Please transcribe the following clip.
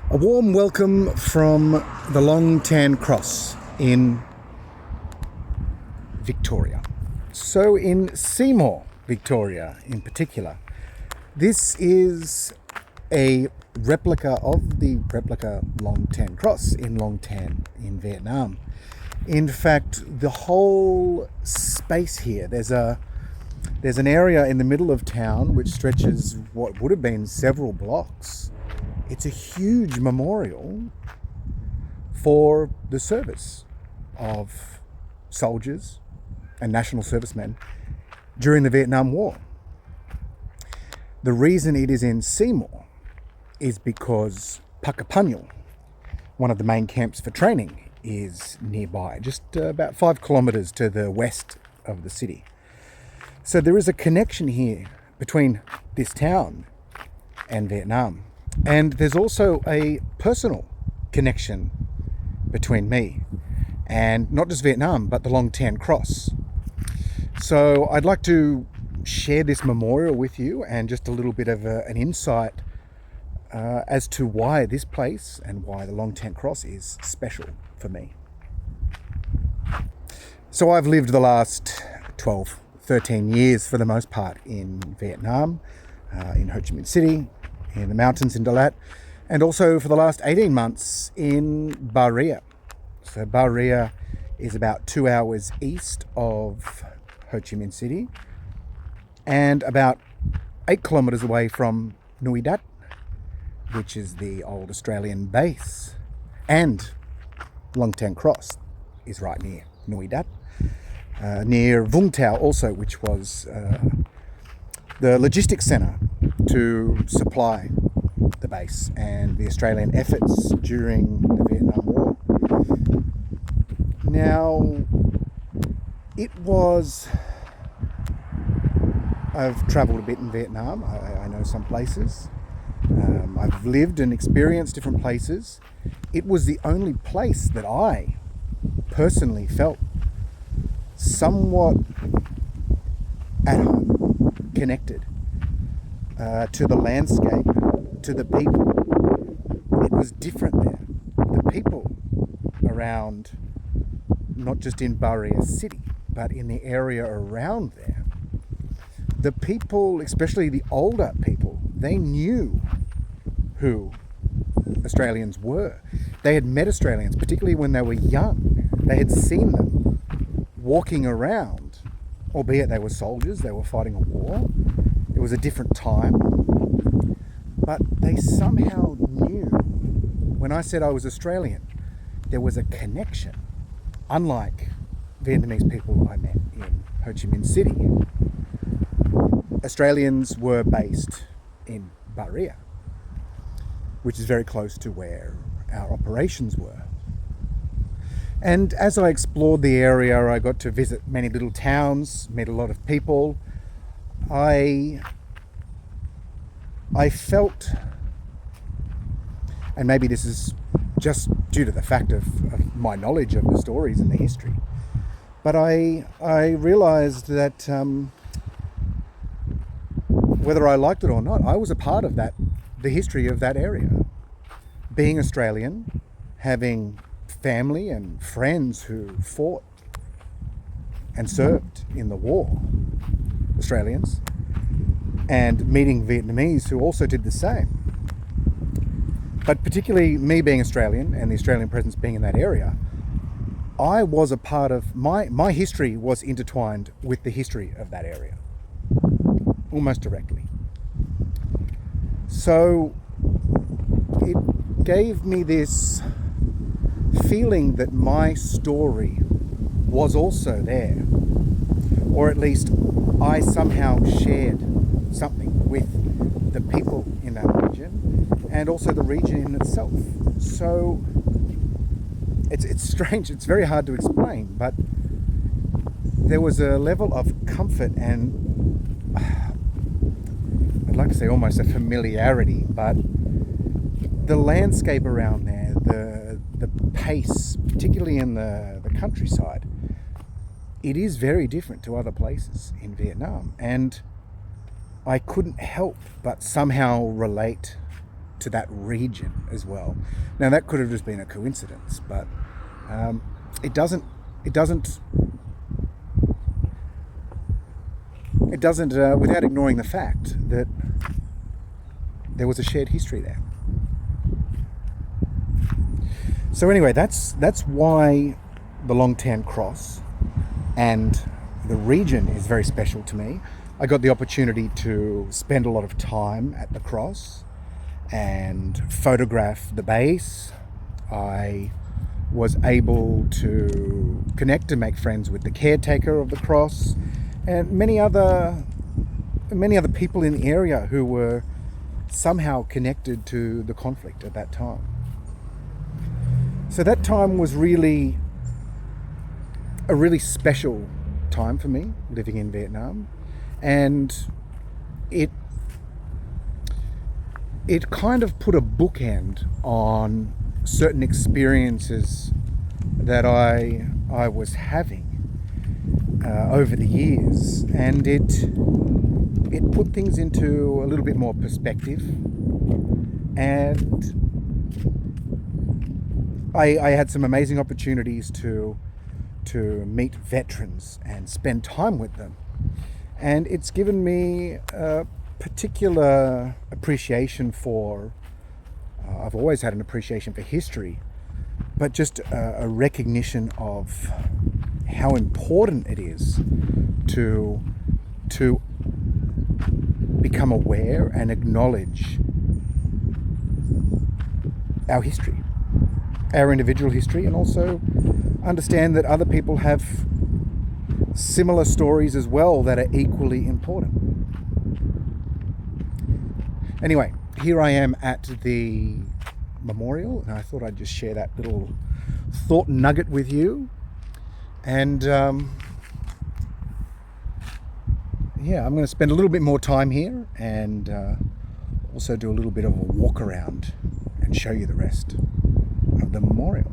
A warm welcome from the Long Tan Cross in Victoria. So in Seymour, Victoria in particular, this is a replica of the replica Long Tan Cross in Long Tan in Vietnam. In fact, the whole space here, there's an area in the middle of town which stretches what would have been several blocks. It's a huge memorial for the service of soldiers and national servicemen during the Vietnam War. The reason it is in Seymour is because Pacapanel, one of the main camps for training, is nearby, just about 5 kilometers to the west of the city. So there is a connection here between this town and Vietnam. And there's also a personal connection between me and not just Vietnam, but the Long Tan Cross. So I'd like to share this memorial with you and just a little bit of an insight as to why this place and why the Long Tan Cross is special for me. So I've lived the last 12, 13 years for the most part in Vietnam, in Ho Chi Minh City, in the mountains in Dalat, and also for the last 18 months in Ba Ria. So Ba Ria is about 2 hours east of Ho Chi Minh City and about 8 kilometers away from Nui Dat, which is the old Australian base. And Long Tan Cross is right near Nui Dat, near Vung Tau also, which was the logistics centre to supply the base and the Australian efforts during the Vietnam War. Now, I've travelled a bit in Vietnam. I know some places. I've lived and experienced different places. It was the only place that I personally felt somewhat at home, connected to the landscape, to the people. It was different there. The people around, not just in Ba Ria City, but in the area around there, the people, especially the older people, they knew who Australians were. They had met Australians, particularly when they were young. They had seen them walking around, albeit they were soldiers, they were fighting a war. It was a different time. But they somehow knew, when I said I was Australian, there was a connection. Unlike Vietnamese people I met in Ho Chi Minh City, Australians were based in Ba Ria, which is very close to where our operations were. And as I explored the area, I got to visit many little towns, meet a lot of people. I felt, and maybe this is just due to the fact of my knowledge of the stories and the history, but I realized that whether I liked it or not, I was a part of the history of that area. Being Australian, having family and friends who fought and served in the war, Australians, and meeting Vietnamese who also did the same. But particularly me being Australian and the Australian presence being in that area, I was a part of, my history was intertwined with the history of that area, almost directly. So it gave me this feeling that my story was also there, or at least I somehow shared something with the people in that region and also the region in itself. So it's strange, it's very hard to explain, but there was a level of comfort and I'd like to say almost a familiarity, but the landscape around there, the pace, particularly in the countryside, it is very different to other places in Vietnam. And I couldn't help but somehow relate to that region as well. Now that could have just been a coincidence, but it doesn't without ignoring the fact that there was a shared history there. So anyway, that's why the Long Tan Cross and the region is very special to me. I got the opportunity to spend a lot of time at the cross and photograph the base. I was able to connect and make friends with the caretaker of the cross and many other people in the area who were somehow connected to the conflict at that time. So that time was really a really special time for me living in Vietnam, and it kind of put a bookend on certain experiences that I was having over the years, and it put things into a little bit more perspective. And I had some amazing opportunities to meet veterans and spend time with them, and it's given me a particular appreciation for I've always had an appreciation for history, but just a recognition of how important it is to become aware and acknowledge our history, our individual history, and also understand that other people have similar stories as well that are equally important. Anyway, here I am at the memorial, and I thought I'd just share that little thought nugget with you. And I'm going to spend a little bit more time here and also do a little bit of a walk around and show you the rest of the memorial.